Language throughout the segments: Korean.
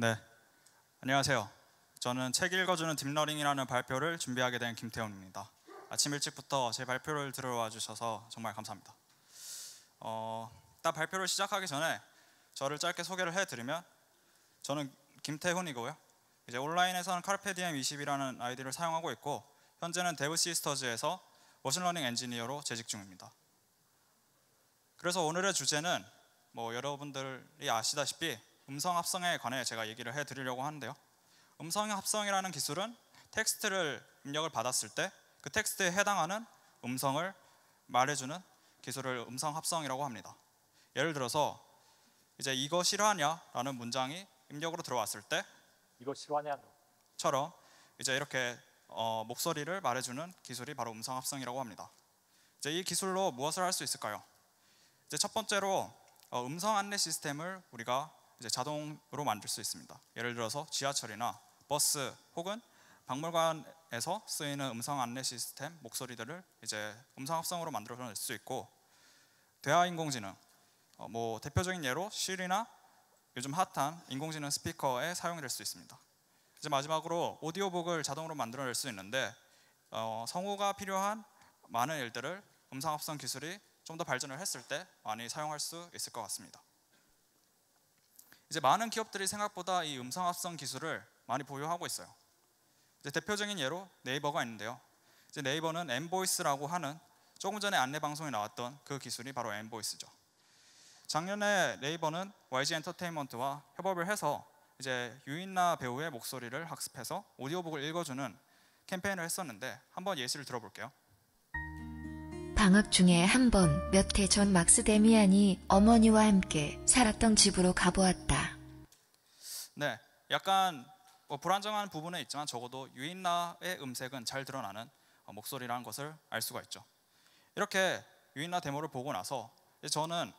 네, 안녕하세요. 저는 책 읽어주는 딥러닝이라는 발표를 준비하게 된 김태훈입니다. 아침 일찍부터 제 발표를 들으러 와주셔서 정말 감사합니다. 일단 발표를 시작하기 전에 저를 짧게 소개를 해드리면, 저는 김태훈이고요. 이제 온라인에서는 카르페디엠 20이라는 아이디를 사용하고 있고, 현재는 데브시스터즈에서 머신러닝 엔지니어로 재직 중입니다. 그래서 오늘의 주제는 여러분들이 아시다시피 음성 합성에 관해 제가 얘기를 해드리려고 하는데요. 음성 합성이라는 기술은 텍스트를 입력을 받았을 때 그 텍스트에 해당하는 음성을 말해주는 기술을 음성 합성이라고 합니다. 예를 들어서 이제 "이거 싫어하냐?" 라는 문장이 입력으로 들어왔을 때 이거 싫어하냐? 처럼 이제 이렇게 목소리를 말해주는 기술이 바로 음성 합성이라고 합니다. 이제 이 기술로 무엇을 할 수 있을까요? 이제 첫 번째로 음성 안내 시스템을 우리가 이제 자동으로 만들 수 있습니다. 예를 들어서 지하철이나 버스 혹은 박물관에서 쓰이는 음성 안내 시스템 목소리들을 이제 음성 합성으로 만들어낼 수 있고, 대화 인공지능, 대표적인 예로 시리나 요즘 핫한 인공지능 스피커에 사용이 될 수 있습니다. 이제 마지막으로 오디오북을 자동으로 만들어낼 수 있는데, 성우가 필요한 많은 일들을 음성 합성 기술이 좀 더 발전을 했을 때 많이 사용할 수 있을 것 같습니다. 이제 많은 기업들이 생각보다 이 음성 합성 기술을 많이 보유하고 있어요. 이제 대표적인 예로 네이버가 있는데요. 이제 네이버는 엠보이스라고 하는, 조금 전에 안내 방송에 나왔던 그 기술이 바로 엠보이스죠. 작년에 네이버는 YG 엔터테인먼트와 협업을 해서 이제 유인나 배우의 목소리를 학습해서 오디오북을 읽어주는 캠페인을 했었는데, 한번 예시를 들어볼게요. 방학 중에 한 번 몇 해 전 막스 데미안이 어머니와 함께 살았던 집으로 가보았다. 네, 약간 불안정한 부분은 있지만 적어도 유인나의 음색은 잘 드러나는 목소리라는 것을 알 수가 있죠. 이렇게 유인나 데모를 보고 나서 저는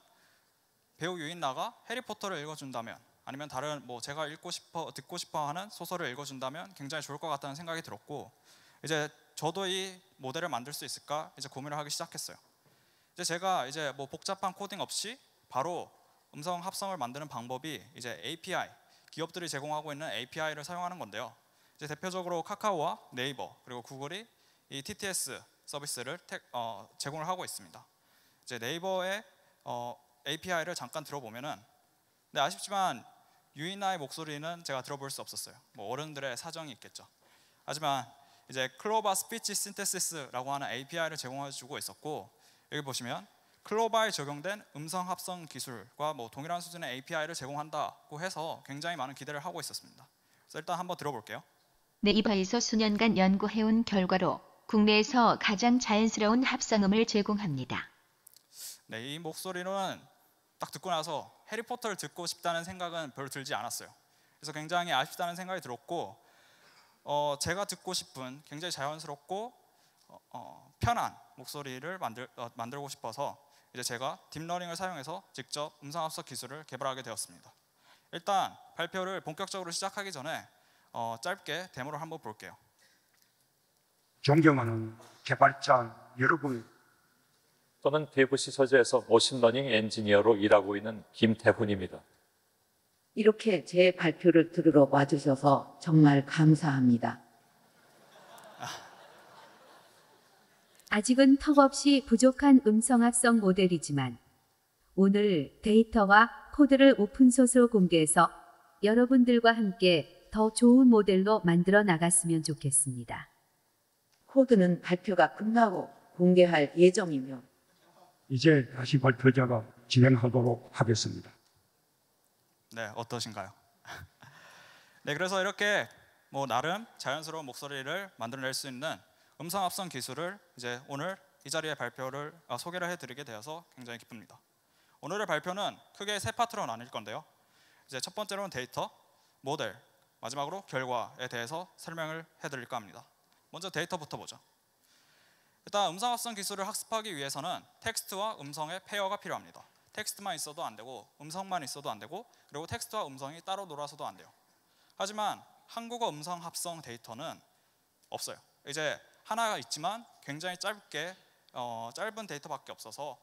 배우 유인나가 해리포터를 읽어준다면, 아니면 다른 제가 듣고 싶어 하는 소설을 읽어준다면 굉장히 좋을 것 같다는 생각이 들었고, 이제 저도 이 모델을 만들 수 있을까 이제 고민을 하기 시작했어요. 이제 제가 복잡한 코딩 없이 바로 음성 합성을 만드는 방법이 이제 API, 기업들이 제공하고 있는 API를 사용하는 건데요. 이제 대표적으로 카카오와 네이버 그리고 구글이 이 TTS 서비스를 제공을 하고 있습니다. 이제 네이버의 API를 잠깐 들어보면은, 네, 아쉽지만 유인나의 목소리는 제가 들어볼 수 없었어요. 어른들의 사정이 있겠죠. 하지만 이제 클로바 스피치 신테시스라고 하는 API를 제공해주고 있었고, 여기 보시면 클로바에 적용된 음성 합성 기술과 동일한 수준의 API를 제공한다고 해서 굉장히 많은 기대를 하고 있었습니다. 그래서 일단 한번 들어볼게요. 네이버에서 수년간 연구해온 결과로 국내에서 가장 자연스러운 합성음을 제공합니다. 네, 이 목소리는 딱 듣고 나서 해리포터를 듣고 싶다는 생각은 별로 들지 않았어요. 그래서 굉장히 아쉽다는 생각이 들었고, 제가 듣고 싶은 굉장히 자연스럽고 편한 목소리를 만들고 싶어서 이제 제가 딥러닝을 사용해서 직접 음성 합성 기술을 개발하게 되었습니다. 일단 발표를 본격적으로 시작하기 전에 짧게 데모를 한번 볼게요. 존경하는 개발자 여러분, 저는 데브시서즈에서 머신러닝 엔지니어로 일하고 있는 김태훈입니다. 이렇게 제 발표를 들으러 와주셔서 정말 감사합니다. 아직은 턱없이 부족한 음성 합성 모델이지만 오늘 데이터와 코드를 오픈소스로 공개해서 여러분들과 함께 더 좋은 모델로 만들어 나갔으면 좋겠습니다. 코드는 발표가 끝나고 공개할 예정이며 이제 다시 발표자가 진행하도록 하겠습니다. 네, 어떠신가요? 네, 그래서 이렇게 나름 자연스러운 목소리를 만들어낼 수 있는 음성 합성 기술을 이제 오늘 이 자리에 소개를 해드리게 되어서 굉장히 기쁩니다. 오늘의 발표는 크게 세 파트로 나뉠 건데요. 이제 첫 번째로는 데이터, 모델, 마지막으로 결과에 대해서 설명을 해드릴까 합니다. 먼저 데이터부터 보죠. 일단 음성 합성 기술을 학습하기 위해서는 텍스트와 음성의 페어가 필요합니다. 텍스트만 있어도 안 되고 음성만 있어도 안 되고, 그리고 텍스트와 음성이 따로 놀아서도 안 돼요. 하지만 한국어 음성 합성 데이터는 없어요. 이제 하나가 있지만 굉장히 짧은 데이터밖에 없어서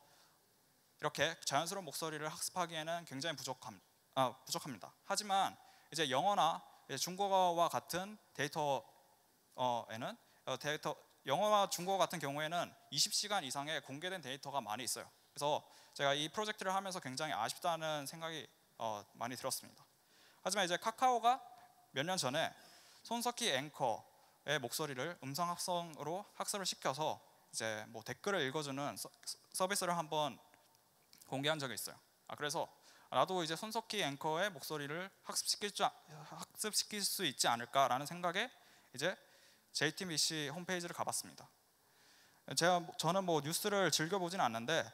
이렇게 자연스러운 목소리를 학습하기에는 굉장히 부족합니다. 하지만 이제 영어나 중국어와 같은 영어와 중국어 같은 경우에는 20시간 이상의 공개된 데이터가 많이 있어요. 그래서 제가 이 프로젝트를 하면서 굉장히 아쉽다는 생각이 많이 들었습니다. 하지만 이제 카카오가 몇 년 전에 손석희 앵커의 목소리를 음성 합성으로 학습을 시켜서 이제 뭐 댓글을 읽어주는 서비스를 한번 공개한 적이 있어요. 그래서 나도 이제 손석희 앵커의 목소리를 학습시킬 수 있지 않을까라는 생각에 이제 JTBC 홈페이지를 가봤습니다. 저는 뭐 뉴스를 즐겨보진 않는데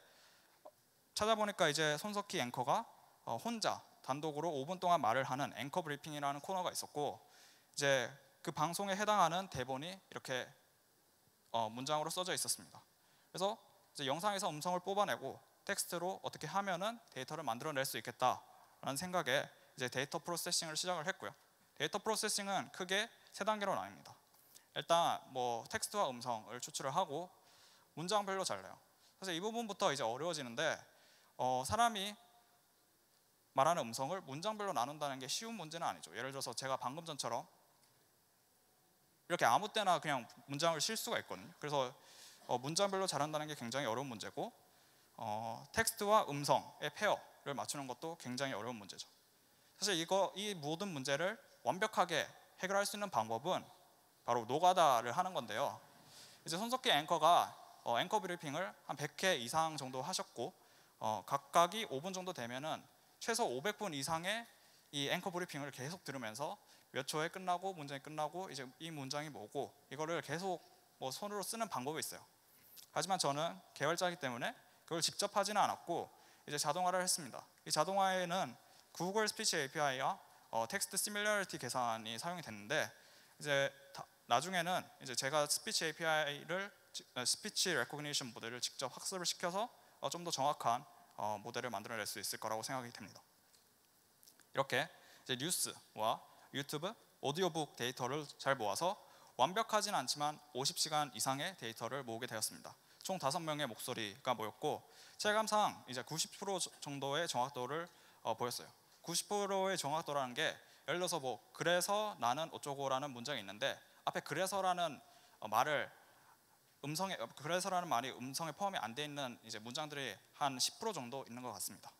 찾아보니까 이제 손석희 앵커가 혼자 단독으로 5분 동안 말을 하는 앵커 브리핑이라는 코너가 있었고, 이제 그 방송에 해당하는 대본이 이렇게 문장으로 써져 있었습니다. 그래서 이제 영상에서 음성을 뽑아내고 텍스트로 어떻게 하면은 데이터를 만들어낼 수 있겠다라는 생각에 이제 데이터 프로세싱을 시작을 했고요. 데이터 프로세싱은 크게 3단계로 나뉩니다. 일단 뭐 텍스트와 음성을 추출을 하고 문장별로 잘라요. 사실 이 부분부터 이제 어려워지는데 사람이 말하는 음성을 문장별로 나눈다는 게 쉬운 문제는 아니죠. 예를 들어서 제가 방금 전처럼 이렇게 아무 때나 그냥 문장을 쉴 수가 있거든요. 그래서 문장별로 잘한다는 게 굉장히 어려운 문제고, 텍스트와 음성의 페어를 맞추는 것도 굉장히 어려운 문제죠. 사실 이 모든 문제를 완벽하게 해결할 수 있는 방법은 바로 노가다를 하는 건데요. 이제 손석희 앵커가 앵커 브리핑을 한 100회 이상 정도 하셨고, 각각이 5분 정도 되면은 최소 500분 이상의 이 앵커 브리핑을 계속 들으면서 몇 초에 끝나고 문장이 끝나고 이제 이 문장이 뭐고 이거를 계속 뭐 손으로 쓰는 방법이 있어요. 하지만 저는 개발자이기 때문에 그걸 직접 하지는 않았고 이제 자동화를 했습니다. 이 자동화에는 구글 스피치 API와 텍스트 시뮬러리티 계산이 사용이 됐는데, 이제 나중에는 이제 제가 스피치 API를 스피치 레코그니션 모델을 직접 학습을 시켜서 좀 더 정확한 모델을 만들어낼 수 있을 거라고 생각이 됩니다. 이렇게 이제 뉴스와 유튜브, 오디오북 데이터를 잘 모아서 완벽하진 않지만 50시간 이상의 데이터를 모으게 되었습니다. 총 5명의 목소리가 모였고 체감상 이제 90% 정도의 정확도를 보였어요. 90%의 정확도라는 게 예를 들어서 뭐 그래서 나는 어쩌고라는 문장이 있는데 앞에 그래서라는 그래서라는 말이 음성에 포함이 안 돼 있는 이제 문장들이 한 10% 정도 있는 것 같습니다.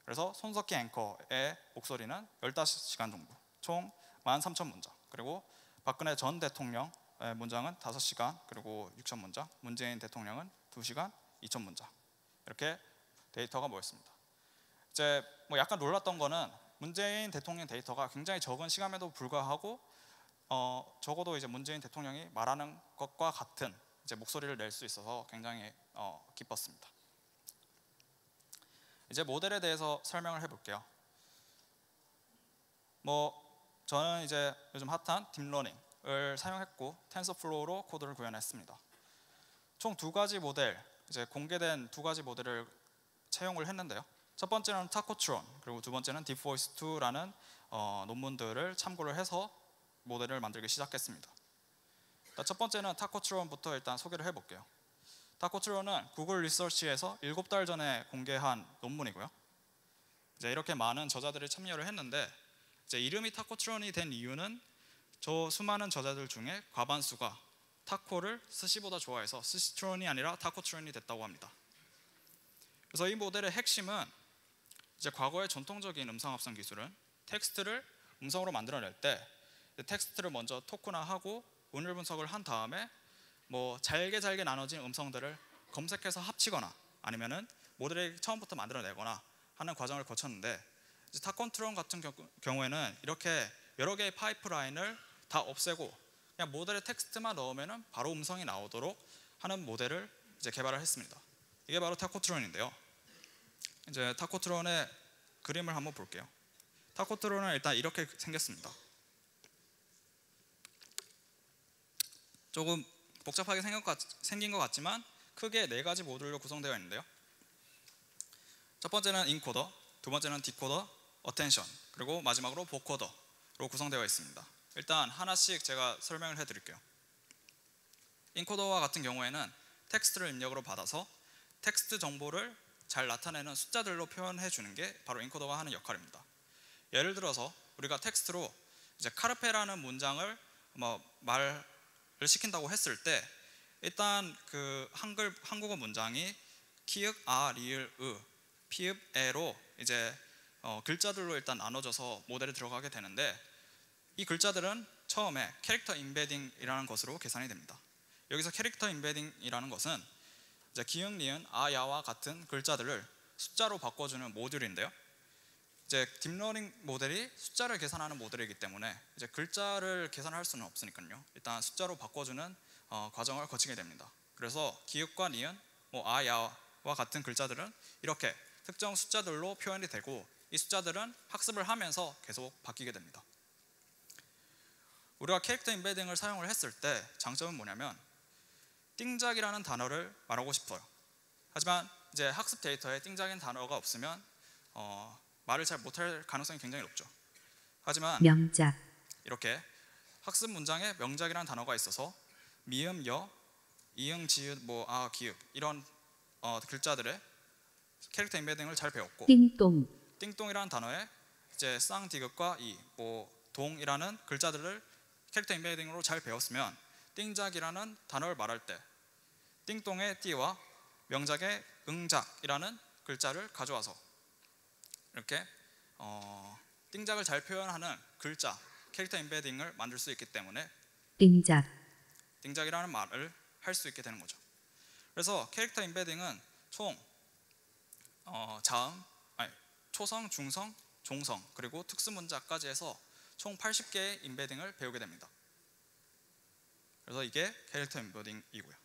그래서 손석희 앵커의 목소리는 15시간 정도, 총 13,000문장. 그리고 박근혜 전 대통령의 문장은 5시간, 그리고 6,000문장. 문재인 대통령은 2시간, 2,000문장. 이렇게 데이터가 모였습니다. 이제 뭐 약간 놀랐던 거는 문재인 대통령 데이터가 굉장히 적은 시간에도 불구하고 적어도 이제 문재인 대통령이 말하는 것과 같은 이제 목소리를 낼 수 있어서 굉장히 기뻤습니다. 이제 모델에 대해서 설명을 해볼게요. 저는 이제 요즘 핫한 딥러닝을 사용했고 텐서플로우로 코드를 구현했습니다. 총 2가지 모델, 이제 공개된 2가지 모델을 채용을 했는데요. 첫 번째는 타코트론, 그리고 두 번째는 딥보이스2라는 논문들을 참고를 해서 모델을 만들기 시작했습니다. 첫 번째는 타코트론부터 일단 소개를 해볼게요. 타코트론은 구글 리서치에서 7달 전에 공개한 논문이고요. 이제 이렇게 많은 저자들이 참여를 했는데 이제 이름이 타코트론이 된 이유는 저 수많은 저자들 중에 과반수가 타코를 스시보다 좋아해서 스시트론이 아니라 타코트론이 됐다고 합니다. 그래서 이 모델의 핵심은 이제 과거의 전통적인 음성 합성 기술은 텍스트를 음성으로 만들어낼 때 텍스트를 먼저 토큰화하고 운율 분석을 한 다음에 뭐 잘게 나눠진 음성들을 검색해서 합치거나 아니면은 모델을 처음부터 만들어내거나 하는 과정을 거쳤는데 이제 타코트론 같은 경우에는 이렇게 여러 개의 파이프라인을 다 없애고 그냥 모델에 텍스트만 넣으면은 바로 음성이 나오도록 하는 모델을 이제 개발을 했습니다. 이게 바로 타코트론인데요. 이제 타코트론의 그림을 한번 볼게요. 타코트론은 일단 이렇게 생겼습니다. 조금 복잡하게 생긴 것 같지만 크게 4가지 모듈로 구성되어 있는데요. 첫 번째는 인코더, 두 번째는 디코더, 어텐션, 그리고 마지막으로 보코더로 구성되어 있습니다. 일단 하나씩 제가 설명을 해드릴게요. 인코더와 같은 경우에는 텍스트를 입력으로 받아서 텍스트 정보를 잘 나타내는 숫자들로 표현해 주는 게 바로 인코더가 하는 역할입니다. 예를 들어서 우리가 텍스트로 이제 카르페라는 문장을 말을 시킨다고 했을 때 일단 그 한국어 문장이 키읔, 아, 리을, 으, 피읍, 에로 이제 글자들로 일단 나눠져서 모델에 들어가게 되는데 이 글자들은 처음에 캐릭터 임베딩이라는 것으로 계산이 됩니다. 여기서 캐릭터 임베딩이라는 것은 이제 기역, 니은, 아, 야와 같은 글자들을 숫자로 바꿔주는 모듈인데요. 이제 딥러닝 모델이 숫자를 계산하는 모델이기 때문에 이제 글자를 계산할 수는 없으니까요. 일단 숫자로 바꿔주는 과정을 거치게 됩니다. 그래서 기역과 니은, 아, 야와 같은 글자들은 이렇게 특정 숫자들로 표현이 되고 이 숫자들은 학습을 하면서 계속 바뀌게 됩니다. 우리가 캐릭터 임베딩을 사용을 했을 때 장점은 뭐냐면 띵작이라는 단어를 말하고 싶어요. 하지만 이제 학습 데이터에 띵작인 단어가 없으면 말을 잘 못할 가능성이 굉장히 높죠. 하지만 명작, 이렇게 학습 문장에 명작이라는 단어가 있어서 미음, 여, 이응, 지읒, 아, 기역 이런 글자들의 캐릭터 임베딩을 잘 배웠고 띵동, 띵동이라는 단어에 이제 쌍, 디귿과 이, 동이라는 글자들을 캐릭터 임베딩으로 잘 배웠으면 띵작이라는 단어를 말할 때 띵동의 띠와 명작의 응작이라는 글자를 가져와서 이렇게 띵작을 잘 표현하는 글자 캐릭터 임베딩을 만들 수 있기 때문에 띵작, 띵작이라는 말을 할 수 있게 되는 거죠. 그래서 캐릭터 임베딩은 총 초성, 중성, 종성 그리고 특수문자까지 해서 총 80개의 임베딩을 배우게 됩니다. 그래서 이게 캐릭터 임베딩이고요.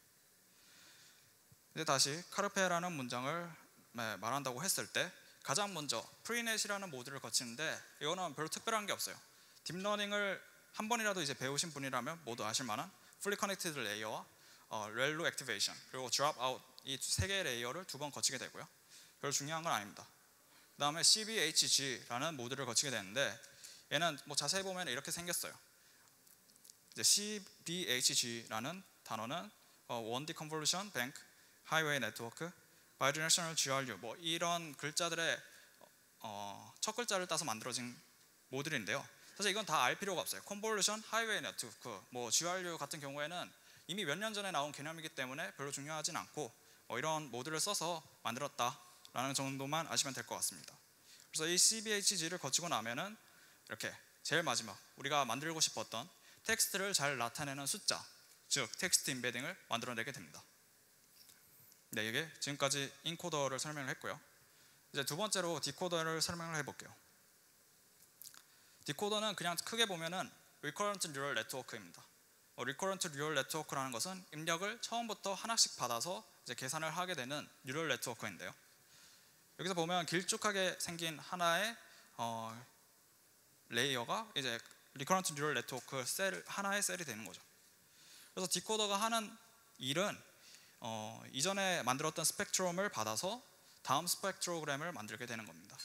이제 다시 카르페라는 문장을 말한다고 했을 때 가장 먼저 프리넷이라는 모듈을 거치는데 이거는 별로 특별한 게 없어요. 딥러닝을 한 번이라도 이제 배우신 분이라면 모두 아실 만한 fully connected 레이어와 렐로 액티베이션 그리고 drop out 이 세 개의 레이어를 두 번 거치게 되고요. 별로 중요한 건 아닙니다. 그 다음에 CBHG라는 모듈을 거치게 되는데 얘는 자세히 보면 이렇게 생겼어요. 이제 CBHG라는 단어는 원디 컨볼루션, 뱅크, 하이웨이 네트워크, 바이디렉셔널 GRU 이런 글자들의 첫 글자를 따서 만들어진 모듈인데요. 사실 이건 다 알 필요가 없어요. 컨볼루션, 하이웨이 네트워크, GRU 같은 경우에는 이미 몇 년 전에 나온 개념이기 때문에 별로 중요하진 않고 이런 모듈을 써서 만들었다라는 정도만 아시면 될 것 같습니다. 그래서 이 CBHG를 거치고 나면은 이렇게 제일 마지막 우리가 만들고 싶었던 텍스트를 잘 나타내는 숫자, 즉 텍스트 임베딩을 만들어내게 됩니다. 네, 이게 지금까지 인코더를 설명을 했고요. 이제 두 번째로 디코더를 설명을 해볼게요. 디코더는 그냥 크게 보면은 Recurrent Neural Network입니다. Recurrent Neural Network라는 것은 입력을 처음부터 하나씩 받아서 이제 계산을 하게 되는 뉴럴 네트워크인데요. 여기서 보면 길쭉하게 생긴 하나의 레이어가 이제 Recurrent Neural Network 하나의 셀이 되는 거죠. 그래서 디코더가 하는 일은 이전에 만들었던 스펙트럼을 받아서 다음 스펙트로그램을 만들게 되는 겁니다.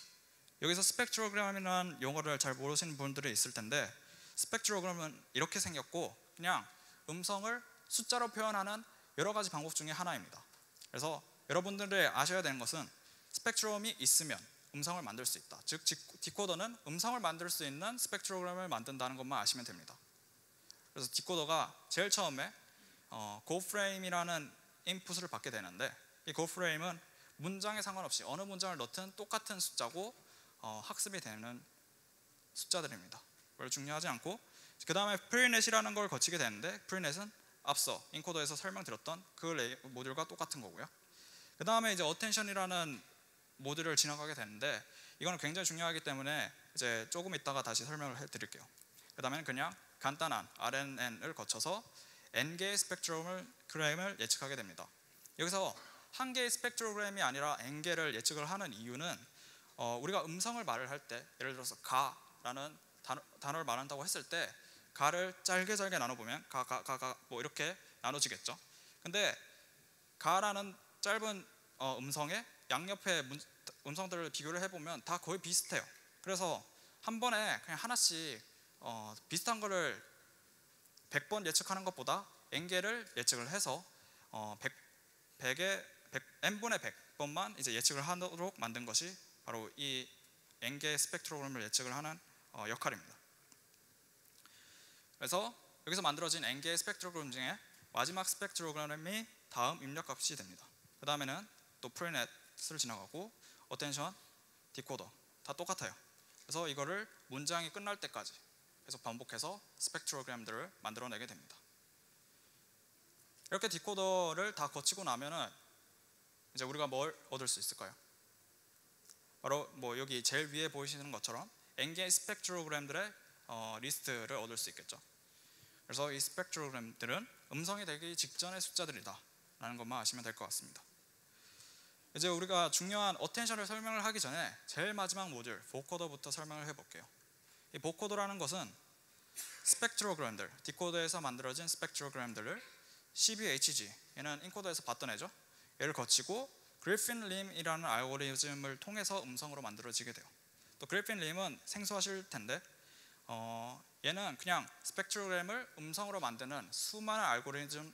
여기서 스펙트로그램이라는 용어를 잘 모르시는 분들이 있을 텐데 스펙트로그램은 이렇게 생겼고 그냥 음성을 숫자로 표현하는 여러 가지 방법 중에 하나입니다. 그래서 여러분들이 아셔야 되는 것은 스펙트럼이 있으면 음성을 만들 수 있다. 즉 디코더는 음성을 만들 수 있는 스펙트로그램을 만든다는 것만 아시면 됩니다. 그래서 디코더가 제일 처음에 고프레임이라는 인풋을 받게 되는데 이 고프레임은 문장에 상관없이 어느 문장을 넣든 똑같은 숫자고 학습이 되는 숫자들입니다. 별로 중요하지 않고 그 다음에 프리넷이라는 걸 거치게 되는데 프리넷은 앞서 인코더에서 설명드렸던 그 모듈과 똑같은 거고요. 그 다음에 이제 어텐션이라는 모듈을 지나가게 되는데 이거는 굉장히 중요하기 때문에 이제 조금 있다가 다시 설명을 해드릴게요. 그 다음에는 그냥 간단한 RNN을 거쳐서 N개의 스펙트로그램을 예측하게 됩니다. 여기서 한 개의 스펙트로그램이 아니라 N개를 예측을 하는 이유는 우리가 음성을 말을 할 때 예를 들어서 가라는 단어를 말한다고 했을 때 가를 짧게 나눠보면 가 이렇게 나눠지겠죠. 근데 가라는 짧은 음성의 양옆의 음성들을 비교를 해보면 다 거의 비슷해요. 그래서 한 번에 그냥 하나씩 비슷한 거를 100번 예측하는 것보다 N개를 예측을 해서 100의 n분의 100번만 이제 예측을 하도록 만든 것이 바로 이 n개의 스펙트로그램을 예측을 하는 역할입니다. 그래서 여기서 만들어진 n개의 스펙트로그램 중에 마지막 스펙트로그램이 다음 입력값이 됩니다. 그 다음에는 또 프리넷을 지나가고 어텐션, 디코더 다 똑같아요. 그래서 이거를 문장이 끝날 때까지 계속 반복해서 스펙트로그램들을 만들어내게 됩니다. 이렇게 디코더를 다 거치고 나면은 이제 우리가 뭘 얻을 수 있을까요? 바로 뭐 여기 제일 위에 보이시는 것처럼 n개의 스펙트로그램들의 리스트를 얻을 수 있겠죠. 그래서 이 스펙트로그램들은 음성이 되기 직전의 숫자들이다 라는 것만 아시면 될 것 같습니다. 이제 우리가 중요한 어텐션을 설명을 하기 전에 제일 마지막 모듈 보코더부터 설명을 해볼게요. 이 보코더라는 것은 스펙트로그램들, 디코더에서 만들어진 스펙트로그램들을 CBHG, 얘는 인코더에서 봤던 애죠. 얘를 거치고 그리핀 림이라는 알고리즘을 통해서 음성으로 만들어지게 돼요. 또 그리핀 림은 생소하실 텐데 얘는 그냥 스펙트로그램을 음성으로 만드는 수많은 알고리즘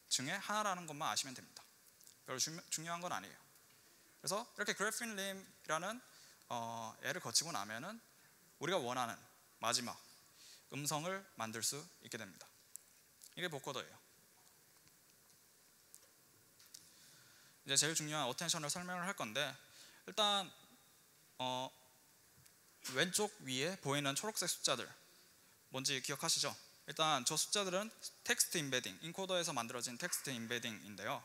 중에 하나라는 것만 아시면 됩니다. 별로 중요한 건 아니에요. 그래서 이렇게 그래핀 림이라는 애를 거치고 나면은 우리가 원하는 마지막 음성을 만들 수 있게 됩니다. 이게 보코더예요. 이제 제일 중요한 어텐션을 설명을 할 건데 일단 왼쪽 위에 보이는 초록색 숫자들 뭔지 기억하시죠? 일단 저 숫자들은 텍스트 인베딩, 인코더에서 만들어진 텍스트 인베딩인데요.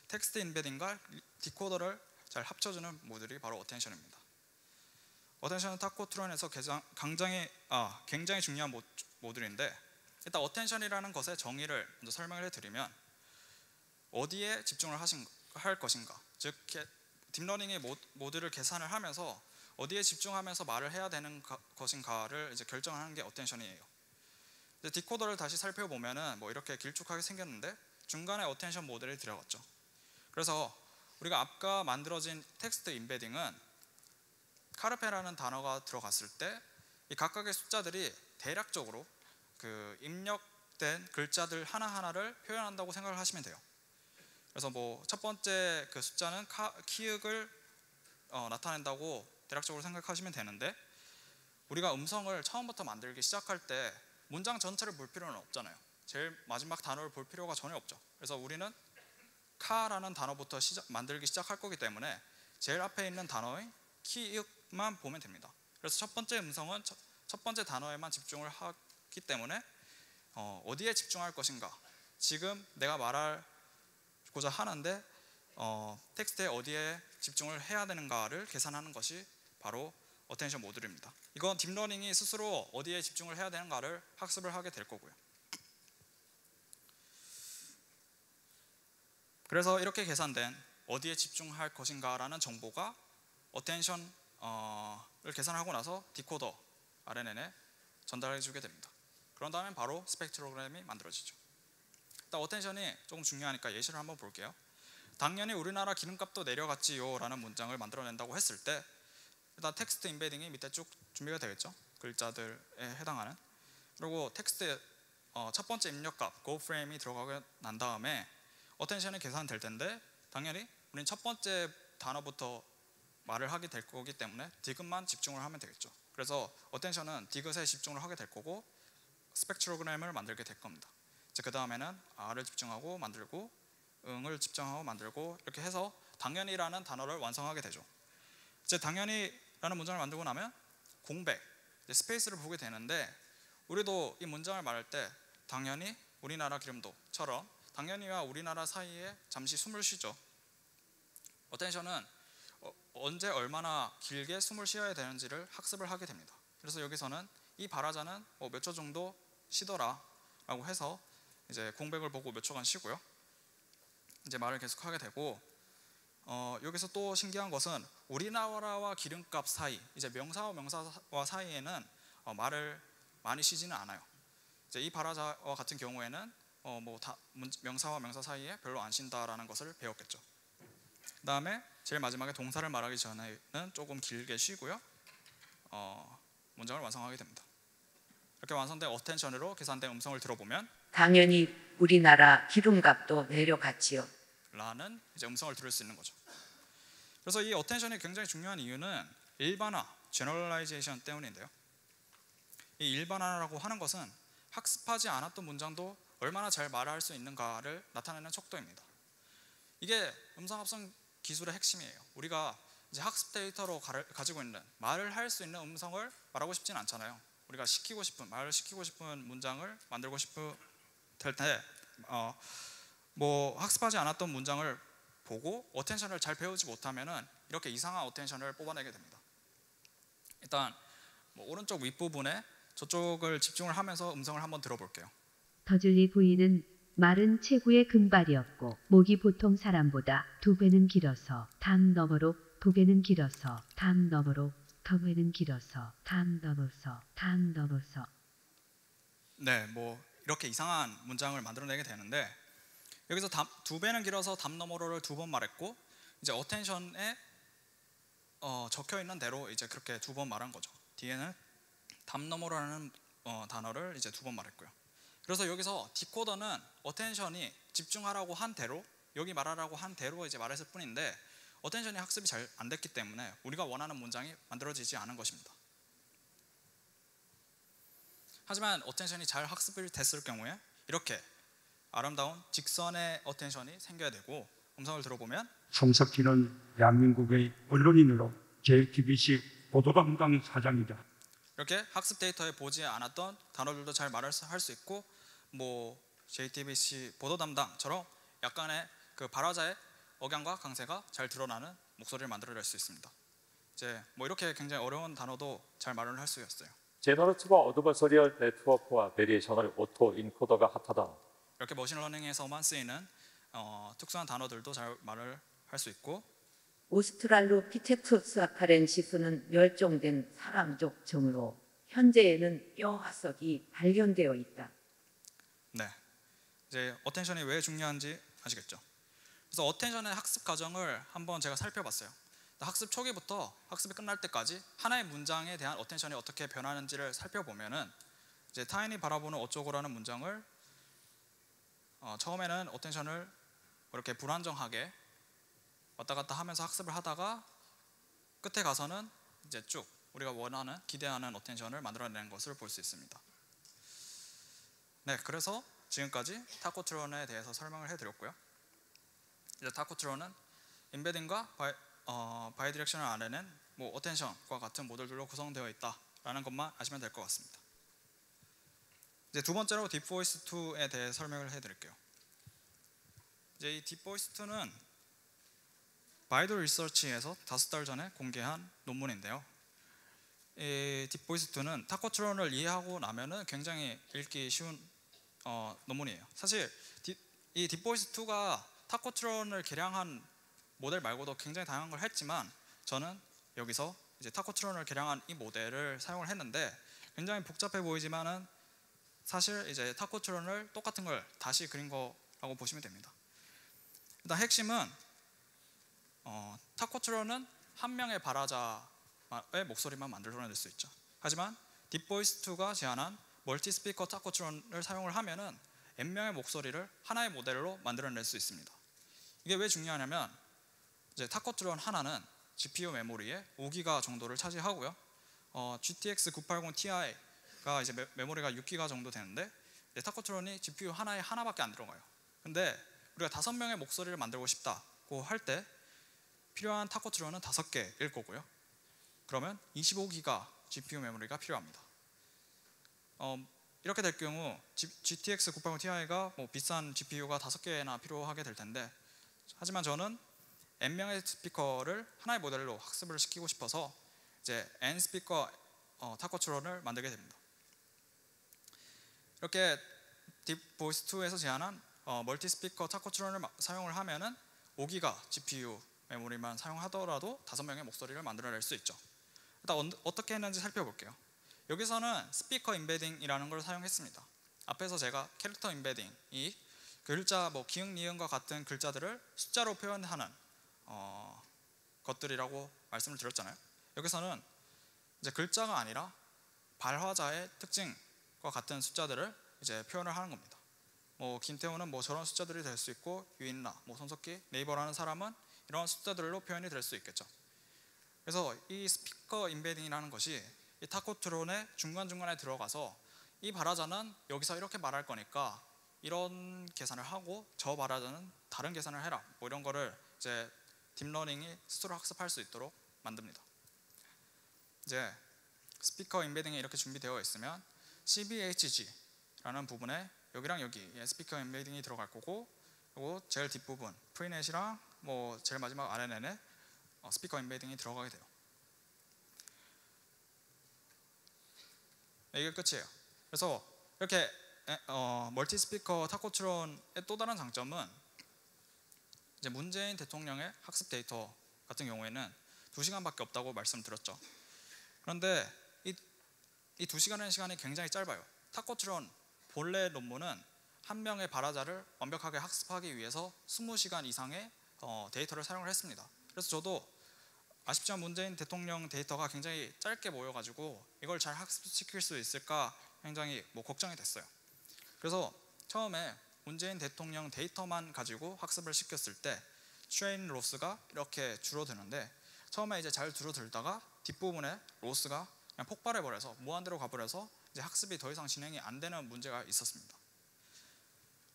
텍스트 인베딩과 디코더를 잘 합쳐주는 모듈이 바로 어텐션입니다. 어텐션은 타코트론에서 굉장히 중요한 모듈인데 일단 어텐션이라는 것의 정의를 먼저 설명을 해드리면 어디에 집중을 할 것인가, 즉 딥러닝의 모듈을 계산을 하면서 어디에 집중하면서 말을 해야 되는 것인가를 이제 결정하는 게 어텐션이에요. 이제 디코더를 다시 살펴보면은 뭐 이렇게 길쭉하게 생겼는데 중간에 어텐션 모델이 들어갔죠. 그래서 우리가 아까 만들어진 텍스트 인베딩은 카르페라는 단어가 들어갔을 때 이 각각의 숫자들이 대략적으로 그 입력된 글자들 하나하나를 표현한다고 생각을 하시면 돼요. 그래서 뭐 첫 번째 그 숫자는 키읔을 나타낸다고 대략적으로 생각하시면 되는데 우리가 음성을 처음부터 만들기 시작할 때 문장 전체를 볼 필요는 없잖아요. 제일 마지막 단어를 볼 필요가 전혀 없죠. 그래서 우리는 카라는 단어부터 만들기 시작할 거기 때문에 제일 앞에 있는 단어의 키읔만 보면 됩니다. 그래서 첫 번째 음성은 첫 번째 단어에만 집중을 하기 때문에 어디에 집중할 것인가, 지금 내가 말하고자 하는데 텍스트에 어디에 집중을 해야 되는가를 계산하는 것이 바로 어텐션 모듈입니다. 이건 딥러닝이 스스로 어디에 집중을 해야 되는가를 학습을 하게 될 거고요. 그래서 이렇게 계산된 어디에 집중할 것인가라는 정보가 어텐션을 계산하고 나서 디코더 RNN에 전달해 주게 됩니다. 그런 다음에 바로 스펙트로그램이 만들어지죠. 일단 어텐션이 조금 중요하니까 예시를 한번 볼게요. 당연히 우리나라 기름값도 내려갔지요 라는 문장을 만들어낸다고 했을 때 일단 텍스트 인베딩이 밑에 쭉 준비가 되겠죠. 글자들에 해당하는. 그리고 텍스트 첫 번째 입력값 go frame이 들어가고 난 다음에 어텐션이 계산될 텐데 당연히 우리는 첫 번째 단어부터 말을 하게 될 거기 때문에 디귿만 집중을 하면 되겠죠. 그래서 어텐션은 디귿에 집중을 하게 될 거고 스펙트로그램을 만들게 될 겁니다. 그 다음에는 R을 집중하고 만들고 응을 집중하고 만들고 이렇게 해서 당연히라는 단어를 완성하게 되죠. 이제 당연히라는 문장을 만들고 나면 공백, 스페이스를 보게 되는데 우리도 이 문장을 말할 때 당연히 우리나라 기름도처럼 당연히와 우리나라 사이에 잠시 숨을 쉬죠. 어텐션은 언제 얼마나 길게 숨을 쉬어야 되는지를 학습을 하게 됩니다. 그래서 여기서는 이 발화자는 몇 초 정도 쉬더라 라고 해서 이제 공백을 보고 몇 초간 쉬고요. 이제 말을 계속하게 되고 여기서 또 신기한 것은 우리나라와 기름값 사이, 이제 명사와 명사와 사이에는 말을 많이 쉬지는 않아요. 이제 이 발화자와 같은 경우에는 명사와 명사 사이에 별로 안 쉰다라는 것을 배웠겠죠. 그 다음에 제일 마지막에 동사를 말하기 전에는 조금 길게 쉬고요. 문장을 완성하게 됩니다. 이렇게 완성된 어텐션으로 계산된 음성을 들어보면 당연히 우리나라 기름값도 내려갔지요. 라는 이제 음성을 들을 수 있는 거죠. 그래서 이 어텐션이 굉장히 중요한 이유는 일반화, generalization 때문인데요. 이 일반화라고 하는 것은 학습하지 않았던 문장도 얼마나 잘 말할 수 있는가를 나타내는 척도입니다. 이게 음성 합성 기술의 핵심이에요. 우리가 이제 학습 데이터로 가지고 있는 말을 할 수 있는 음성을 말하고 싶진 않잖아요. 우리가 말을 시키고 싶은 문장을 만들고 싶을 때 학습하지 않았던 문장을 보고 어텐션을 잘 배우지 못하면은 이렇게 이상한 어텐션을 뽑아내게 됩니다. 일단 오른쪽 윗부분에 저쪽을 집중을 하면서 음성을 한번 들어볼게요. 더즐리 부인은 말은 체구의 금발이었고 목이 보통 사람보다 2배는 길어서 담 너머로 고개는 길어서 담 너머로 더배는 길어서 담 넘어서 담 넘어서. 네, 이렇게 이상한 문장을 만들어내게 되는데 여기서 2배는 길어서 담 너머로를 2번 말했고 이제 어텐션에 적혀 있는 대로 이제 그렇게 2번 말한 거죠. 뒤에는 담 너머로라는 단어를 이제 2번 말했고요. 그래서 여기서 디코더는 어텐션이 집중하라고 한 대로 여기 말하라고 한 대로 이제 말했을 뿐인데 어텐션이 학습이 잘 안 됐기 때문에 우리가 원하는 문장이 만들어지지 않은 것입니다. 하지만 어텐션이 잘 학습이 됐을 경우에 이렇게 아름다운 직선의 어텐션이 생겨야 되고 음성을 들어보면 송석기는 대한민국의 언론인으로 JTBC 보도담당 사장이다. 이렇게 학습 데이터에 보지 않았던 단어들도 잘 말을 할 수 있고 JTBC 보도 담당처럼 약간의 그 발화자의 억양과 강세가 잘 드러나는 목소리를 만들어낼 수 있습니다. 이제 이렇게 굉장히 어려운 단어도 잘 말을 할 수 있어요. 제너러티브 어드버서리얼 네트워크와 베리에이셔널 오토 인코더가 핫하다. 이렇게 머신러닝에서만 쓰이는 특수한 단어들도 잘 말을 할 수 있고 오스트랄로피테쿠스 아파렌시스는 멸종된 사람족 종으로 현재에는 뼈 화석이 발견되어 있다. 네, 이제 어텐션이 왜 중요한지 아시겠죠? 그래서 어텐션의 학습 과정을 한번 제가 살펴봤어요. 학습 초기부터 학습이 끝날 때까지 하나의 문장에 대한 어텐션이 어떻게 변하는지를 살펴보면은 이제 타인이 바라보는 어쩌고라는 문장을 처음에는 어텐션을 이렇게 불안정하게 왔다 갔다 하면서 학습을 하다가 끝에 가서는 이제 쭉 우리가 원하는 기대하는 어텐션을 만들어내는 것을 볼 수 있습니다. 네, 그래서 지금까지 타코트론에 대해서 설명을 해드렸고요. 이제 타코트론은 임베딩과 바이디렉셔널 아래는 어텐션과 같은 모델들로 구성되어 있다라는 것만 아시면 될 것 같습니다. 이제 두 번째로 딥보이스 2에 대해 설명을 해드릴게요. 이제 이 딥보이스 2는 바이드 리서치에서 5달 전에 공개한 논문인데요. 이 딥보이스 2는 타코트론을 이해하고 나면은 굉장히 읽기 쉬운 논문이에요. 사실 이 딥보이스 2가 타코트론을 개량한 모델 말고도 굉장히 다양한 걸 했지만 저는 여기서 이제 타코트론을 개량한 이 모델을 사용을 했는데 굉장히 복잡해 보이지만은 사실 이제 타코트론을 똑같은 걸 다시 그린 거라고 보시면 됩니다. 일단 핵심은 타코트론은 한 명의 발화자의 목소리만 만들어낼 수 있죠. 하지만 딥보이스 2가 제안한 멀티 스피커 타코트론을 사용을 하면은 N명의 목소리를 하나의 모델로 만들어낼 수 있습니다. 이게 왜 중요하냐면 이제 타코트론 하나는 GPU 메모리에 5기가 정도를 차지하고요. GTX 980 Ti가 이제 메모리가 6기가 정도 되는데 타코트론이 GPU 하나에 하나밖에 안 들어가요. 근데 우리가 5명의 목소리를 만들고 싶다고 할 때 필요한 타코트론은 5개일 거고요. 그러면 25기가 GPU 메모리가 필요합니다. 이렇게 될 경우 GTX 980 Ti가 비싼 GPU가 5개나 필요하게 될 텐데 하지만 저는 N명의 스피커를 하나의 모델로 학습을 시키고 싶어서 이제 N 스피커 타코트론을 만들게 됩니다. 이렇게 딥보이스 2에서 제안한 멀티 스피커 타코트론을 사용을 하면은 5기가 GPU 메모리만 사용하더라도 5명의 목소리를 만들어낼 수 있죠. 일단 어떻게 했는지 살펴볼게요. 여기서는 스피커 임베딩이라는 걸 사용했습니다. 앞에서 제가 캐릭터 임베딩이 글자 기응, 니은과 같은 글자들을 숫자로 표현하는 것들이라고 말씀을 드렸잖아요. 여기서는 이제 글자가 아니라 발화자의 특징과 같은 숫자들을 이제 표현을 하는 겁니다. 김태우는 저런 숫자들이 될 수 있고 유인나, 손석기, 네이버라는 사람은 이런 숫자들로 표현이 될 수 있겠죠. 그래서 이 스피커 임베딩이라는 것이 이 타코트론의 중간중간에 들어가서 이 발화자는 여기서 이렇게 말할 거니까 이런 계산을 하고 저 발화자는 다른 계산을 해라, 뭐 이런 거를 이제 딥러닝이 스스로 학습할 수 있도록 만듭니다. 이제 스피커 임베딩이 이렇게 준비되어 있으면 CBHG라는 부분에 여기랑 여기 스피커 임베딩이 들어갈 거고, 그리고 제일 뒷부분 프리넷이랑 뭐 제일 마지막 RNN에 스피커 임베딩이 들어가게 돼요. 이게 끝이에요. 그래서 이렇게 멀티 스피커 타코트론의 또 다른 장점은 이제 문재인 대통령의 학습 데이터 같은 경우에는 2시간밖에 없다고 말씀드렸죠. 그런데 이 2시간이라는 시간이 굉장히 짧아요. 타코트론 본래 논문은 한 명의 발화자를 완벽하게 학습하기 위해서 20시간 이상의 데이터를 사용을 했습니다. 그래서 저도 아쉽지만 문재인 대통령 데이터가 굉장히 짧게 모여가지고 이걸 잘 학습시킬 수 있을까 굉장히 걱정이 됐어요. 그래서 처음에 문재인 대통령 데이터만 가지고 학습을 시켰을 때 트레인 로스가 이렇게 줄어드는데, 처음에 이제 잘 줄어들다가 뒷부분에 로스가 그냥 폭발해 버려서 무한대로 가버려서 이제 학습이 더 이상 진행이 안 되는 문제가 있었습니다.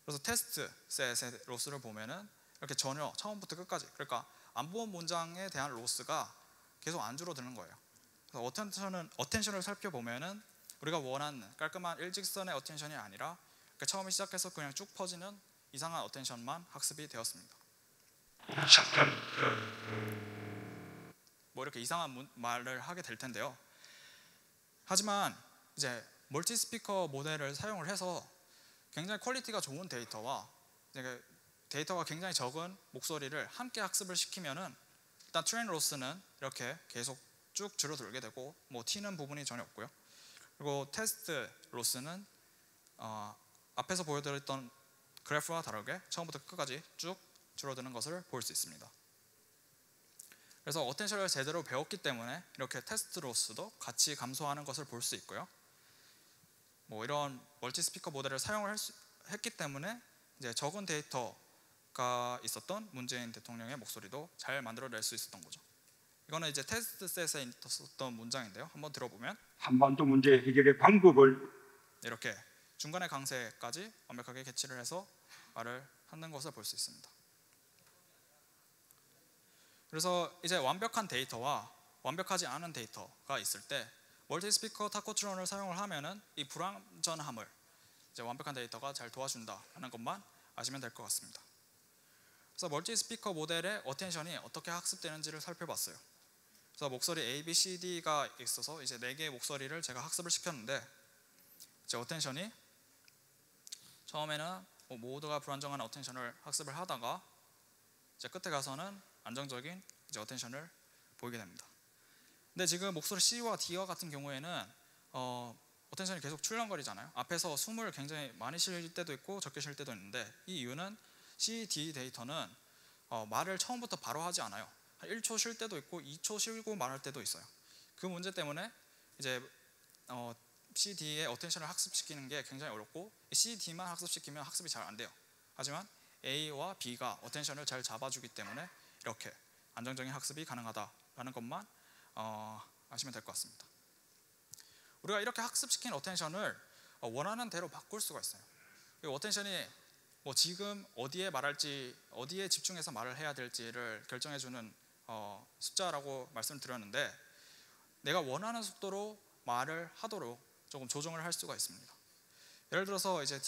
그래서 테스트 셋의 로스를 보면은 이렇게 전혀 처음부터 끝까지, 그러니까 안 본 문장에 대한 로스가 계속 안 줄어드는 거예요. 그래서 어텐션을 살펴보면은 우리가 원하는 깔끔한 일직선의 어텐션이 아니라 처음에 시작해서 그냥 쭉 퍼지는 이상한 어텐션만 학습이 되었습니다. 잠깐 뭐 이렇게 이상한 말을 하게 될 텐데요. 하지만 이제 멀티 스피커 모델을 사용을 해서 굉장히 퀄리티가 좋은 데이터와 데이터가 굉장히 적은 목소리를 함께 학습을 시키면은 일단 트레인 로스는 이렇게 계속 쭉 줄어들게 되고 뭐 튀는 부분이 전혀 없고요. 그리고 테스트 로스는 앞에서 보여드렸던 그래프와 다르게 처음부터 끝까지 쭉 줄어드는 것을 볼 수 있습니다. 그래서 어텐션을 제대로 배웠기 때문에 이렇게 테스트 로스도 같이 감소하는 것을 볼 수 있고요. 뭐 이런 멀티 스피커 모델을 사용을 했기 때문에 이제 적은 데이터가 있었던 문재인 대통령의 목소리도 잘 만들어낼 수 있었던 거죠. 이거는 이제 테스트 셋에 있었던 문장인데요. 한번 들어보면 한반도 문제 해결의 방법을 이렇게 중간의 강세까지 완벽하게 캐치를 해서 말을 하는 것을 볼 수 있습니다. 그래서 이제 완벽한 데이터와 완벽하지 않은 데이터가 있을 때 멀티 스피커 타코트론을 사용을 하면은 이 불완전함을 이제 완벽한 데이터가 잘 도와준다는 것만 아시면 될 것 같습니다. 그래서 멀티 스피커 모델의 어텐션이 어떻게 학습되는지를 살펴봤어요. 그래서 목소리 A, B, C, D가 있어서 이제 4개의 목소리를 제가 학습을 시켰는데, 이제 어텐션이 처음에는 모두가 불안정한 어텐션을 학습을 하다가 이제 끝에 가서는 안정적인 이제 어텐션을 보이게 됩니다. 근데 지금 목소리 C와 D와 같은 경우에는 어텐션이 계속 출렁거리잖아요. 앞에서 숨을 굉장히 많이 쉴 때도 있고 적게 쉴 때도 있는데, 이 이유는 C, D 데이터는 말을 처음부터 바로 하지 않아요. 한 1초 쉴 때도 있고 2초 쉬고 말할 때도 있어요. 그 문제 때문에 이제 C, D의 어텐션을 학습시키는 게 굉장히 어렵고, C, D만 학습시키면 학습이 잘 안 돼요. 하지만 A와 B가 어텐션을 잘 잡아주기 때문에 이렇게 안정적인 학습이 가능하다라는 것만 아시면 될 것 같습니다. 우리가 이렇게 학습시킨 어텐션을 원하는 대로 바꿀 수가 있어요. 이 어텐션이 뭐 지금 어디에 말할지, 어디에 집중해서 말을 해야 될지를 결정해주는 숫자라고 말씀드렸는데, 내가 원하는 속도로 말을 하도록 조금 조정을 할 수가 있습니다. 예를 들어서 이제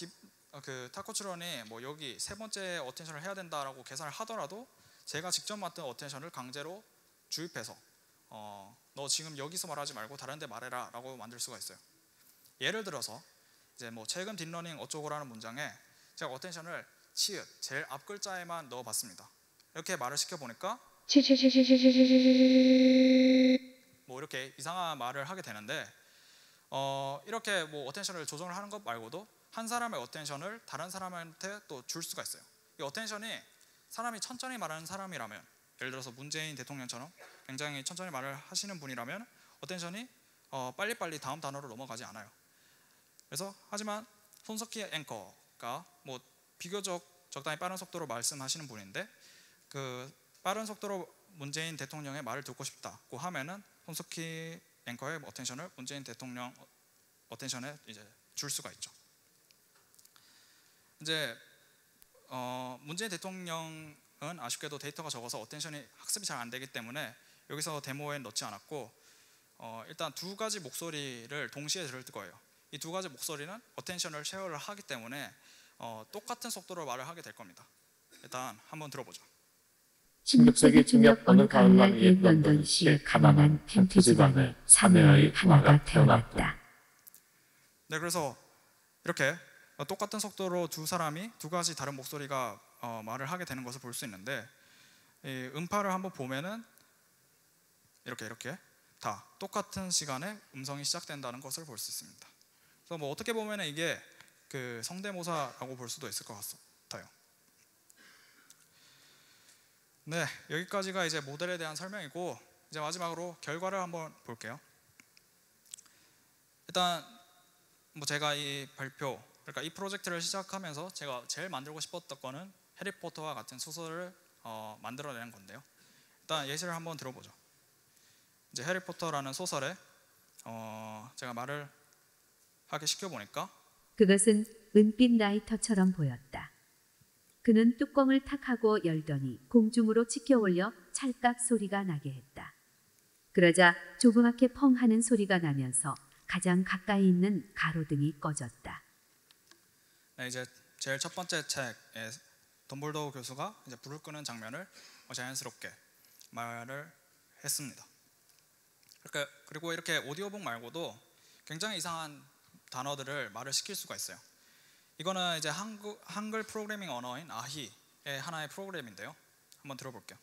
그 타코트론이 뭐 여기 3번째 어텐션을 해야 된다라고 계산을 하더라도 제가 직접 맡은 어텐션을 강제로 주입해서 너 지금 여기서 말하지 말고 다른 데 말해라 라고 만들 수가 있어요. 예를 들어서 이제 뭐 최근 딥러닝 어쩌고라는 문장에 제가 어텐션을 치읓 제일 앞 글자에만 넣어봤습니다. 이렇게 말을 시켜보니까 뭐 이렇게 이상한 말을 하게 되는데, 이렇게 뭐 어텐션을 조정을 하는 것 말고도 한 사람의 어텐션을 다른 사람한테 또 줄 수가 있어요. 이 어텐션이 사람이 천천히 말하는 사람이라면, 예를 들어서 문재인 대통령처럼 굉장히 천천히 말을 하시는 분이라면 어텐션이 빨리빨리 다음 단어로 넘어가지 않아요. 그래서 하지만 손석희 앵커가 뭐 비교적 적당히 빠른 속도로 말씀하시는 분인데, 그 빠른 속도로 문재인 대통령의 말을 듣고 싶다고 하면은 손석희 앵커의 어텐션을 문재인 대통령 어텐션에 이제 줄 수가 있죠. 이제 문재인 대통령은 아쉽게도 데이터가 적어서 어텐션이 학습이 잘 안 되기 때문에 여기서 데모에 넣지 않았고 일단 두 가지 목소리를 동시에 들을 거예요. 이 두 가지 목소리는 어텐션을 쉐어를 하기 때문에 똑같은 속도로 말을 하게 될 겁니다. 일단 한번 들어보죠. 16세기 중엽 어느 가을날 옛 런던시의 가난한 켄트 집안에 사내아이 하나가 태어났다. 네, 그래서 이렇게 똑같은 속도로 두 사람이 두 가지 다른 목소리가 말을 하게 되는 것을 볼 수 있는데, 이 음파를 한번 보면은 이렇게 다 똑같은 시간에 음성이 시작된다는 것을 볼 수 있습니다. 그래서 뭐 어떻게 보면은 이게 그 성대모사라고 볼 수도 있을 것 같아요. 네, 여기까지가 이제 모델에 대한 설명이고, 이제 마지막으로 결과를 한번 볼게요. 일단 뭐 제가 이 발표, 그러니까 이 프로젝트를 시작하면서 제가 제일 만들고 싶었던 거는 해리포터와 같은 소설을 만들어내는 건데요. 일단 예시를 한번 들어보죠. 이제 해리포터라는 소설에 제가 말을 하게 시켜보니까 그것은 은빛 라이터처럼 보였다. 그는 뚜껑을 탁 하고 열더니 공중으로 치켜 올려 찰깍 소리가 나게 했다. 그러자 조그맣게 펑 하는 소리가 나면서 가장 가까이 있는 가로등이 꺼졌다. 네, 이제 제일 첫 번째 책에 덤블도어 교수가 이제 불을 끄는 장면을 자연스럽게 말을 했습니다. 그리고 이렇게 오디오북 말고도 굉장히 이상한 단어들을 말을 시킬 수가 있어요. 이거는 이제 한글 프로그래밍 언어인 아희의 하나의 프로그램인데요. 한번 들어볼게요.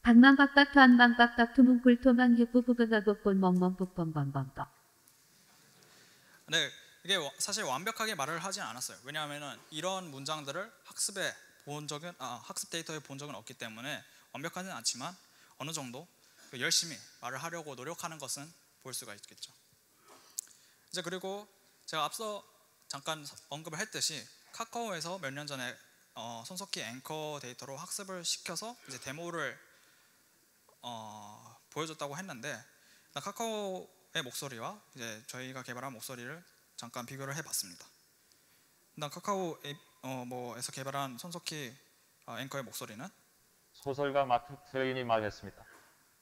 방망박박 토안방박박 토문굴 토망 유부부부가국본 멍멍북범범범범. 네, 이게 사실 완벽하게 말을 하진 않았어요. 왜냐하면 이런 문장들을 학습 데이터에 본 적은 없기 때문에 완벽하진 않지만 어느 정도 열심히 말을 하려고 노력하는 것은 볼 수가 있겠죠. 이제 그리고 제가 앞서 잠깐 언급을 했듯이 카카오에서 몇 년 전에 손석희 앵커 데이터로 학습을 시켜서 이제 데모를 보여줬다고 했는데, 카카오의 목소리와 이제 저희가 개발한 목소리를 잠깐 비교를 해봤습니다. 일단 카카오에서 개발한 손석희 앵커의 목소리는 소설가 마크 트웨인이 말했습니다.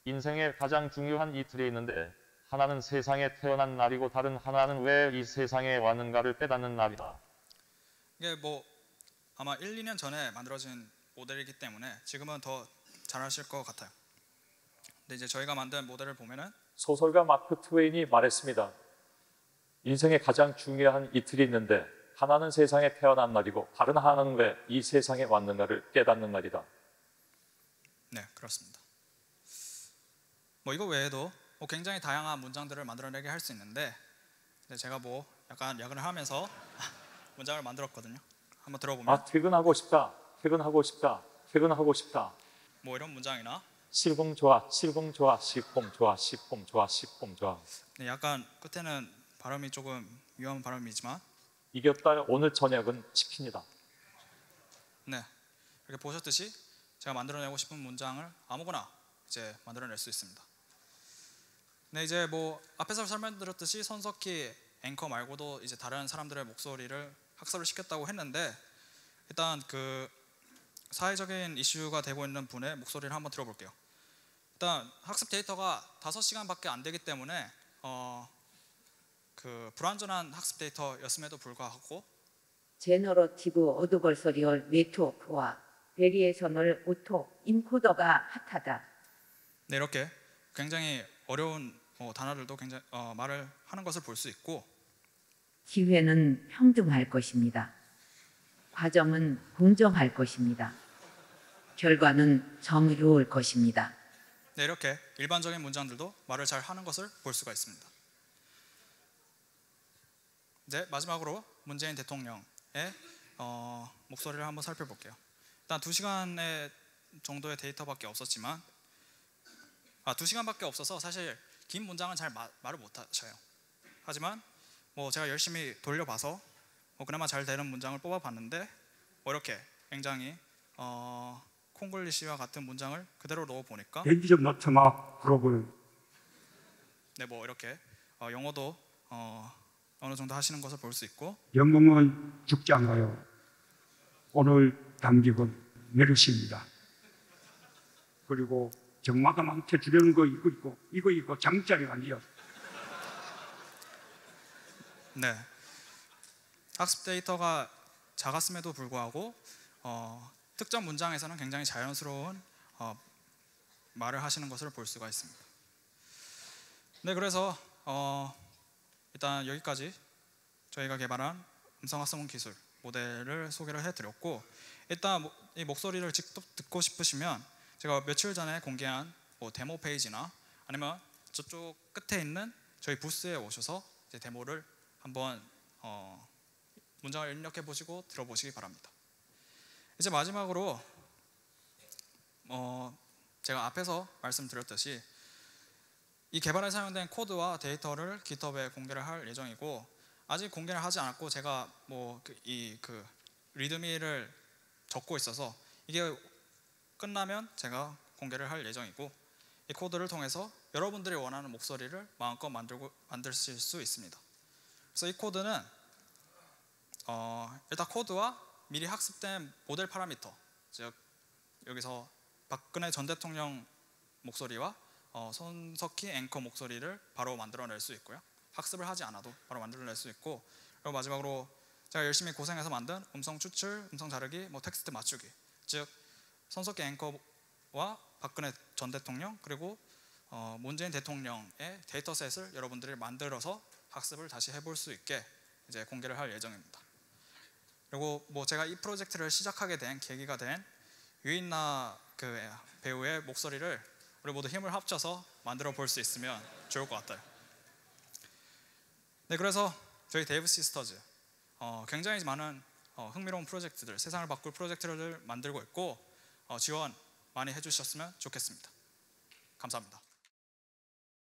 인생에 가장 중요한 이틀이 있는데 하나는 세상에 태어난 날이고 다른 하나는 왜 이 세상에 왔는가를 깨닫는 날이다. 이게 뭐 아마 1, 2년 전에 만들어진 모델이기 때문에 지금은 더 잘하실 것 같아요. 근데 이제 저희가 만든 모델을 보면은 소설가 마크 트웨인이 말했습니다. 인생에 가장 중요한 이틀이 있는데 하나는 세상에 태어난 날이고 다른 하나는 왜 이 세상에 왔는가를 깨닫는 날이다. 네, 그렇습니다. 뭐 이거 외에도 굉장히 다양한 문장들을 만들어내게 할 수 있는데, 제가 뭐 약간 야근을 하면서 문장을 만들었거든요. 한번 들어보면 퇴근하고 싶다. 퇴근하고 싶다. 퇴근하고 싶다. 뭐 이런 문장이나 실공 좋아. 실공 좋아. 시폼 좋아. 시폼 좋아. 시폼 좋아. 네, 약간 끝에는 발음이 조금 위험한 발음이지만 이겼다. 오늘 저녁은 치킨이다. 네, 이렇게 보셨듯이 제가 만들어내고 싶은 문장을 아무거나 이제 만들어낼 수 있습니다. 네, 이제 뭐 앞에서 설명드렸듯이 손석희 앵커 말고도 이제 다른 사람들의 목소리를 학습을 시켰다고 했는데, 일단 그 사회적인 이슈가 되고 있는 분의 목소리를 한번 들어볼게요. 일단 학습 데이터가 5시간밖에 안 되기 때문에 그 불완전한 학습 데이터였음에도 불구하고 제너러티브 어드버서리얼 네트워크와 베리에이셔널 오토 인코더가 핫하다. 네, 이렇게 굉장히 어려운 단어들도 굉장히 말을 하는 것을 볼 수 있고, 기회는 평등할 것입니다. 과정은 공정할 것입니다. 결과는 정의로울 것입니다. 네, 이렇게 일반적인 문장들도 말을 잘 하는 것을 볼 수가 있습니다. 이제 마지막으로 문재인 대통령의 목소리를 한번 살펴볼게요. 일단 2시간 정도의 데이터밖에 없었지만 2시간밖에 없어서 사실 긴 문장은 잘 말을 못 하셔요. 하지만 뭐 제가 열심히 돌려봐서 그나마 잘 되는 문장을 뽑아봤는데 이렇게 굉장히 콩글리시와 같은 문장을 그대로 넣어 보니까 대기 좀 넣더마 그러고는 네, 뭐 이렇게 영어도 어느 정도 하시는 것을 볼 수 있고 영웅은 죽지 않아요. 오늘 단기은 메르시입니다. 그리고 정마가 망쳐 주려는 거 이거 있고 장짜리 아니에요. 네, 학습 데이터가 작았음에도 불구하고 특정 문장에서는 굉장히 자연스러운 말을 하시는 것을 볼 수가 있습니다. 네, 그래서 일단 여기까지 저희가 개발한 음성학습 기술 모델을 소개를 해드렸고, 일단 이 목소리를 직접 듣고 싶으시면 제가 며칠 전에 공개한 뭐 데모 페이지나 아니면 저쪽 끝에 있는 저희 부스에 오셔서 이제 데모를 한번 문장을 입력해 보시고 들어보시기 바랍니다. 이제 마지막으로 제가 앞에서 말씀드렸듯이 이 개발에 사용된 코드와 데이터를 GitHub에 공개를 할 예정이고, 아직 공개를 하지 않았고 제가 뭐 그 리드미를 적고 있어서 이게 끝나면 제가 공개를 할 예정이고, 이 코드를 통해서 여러분들이 원하는 목소리를 마음껏 만드실 수 있습니다. 그래서 이 코드는 일단 코드와 미리 학습된 모델 파라미터, 즉 여기서 박근혜 전 대통령 목소리와 손석희 앵커 목소리를 바로 만들어낼 수 있고요. 학습을 하지 않아도 바로 만들어낼 수 있고, 그리고 마지막으로 제가 열심히 고생해서 만든 음성 추출, 음성 자르기, 뭐 텍스트 맞추기, 즉 손석희 앵커와 박근혜 전 대통령 그리고 문재인 대통령의 데이터셋을 여러분들이 만들어서 학습을 다시 해볼 수 있게 이제 공개를 할 예정입니다. 그리고 뭐 제가 이 프로젝트를 시작하게 된 계기가 된 유인나 그 배우의 목소리를 우리 모두 힘을 합쳐서 만들어 볼 수 있으면 좋을 것 같아요. 네, 그래서 저희 데이브 시스터즈 굉장히 많은 흥미로운 프로젝트들, 세상을 바꿀 프로젝트를 만들고 있고 지원 많이 해주셨으면 좋겠습니다. 감사합니다.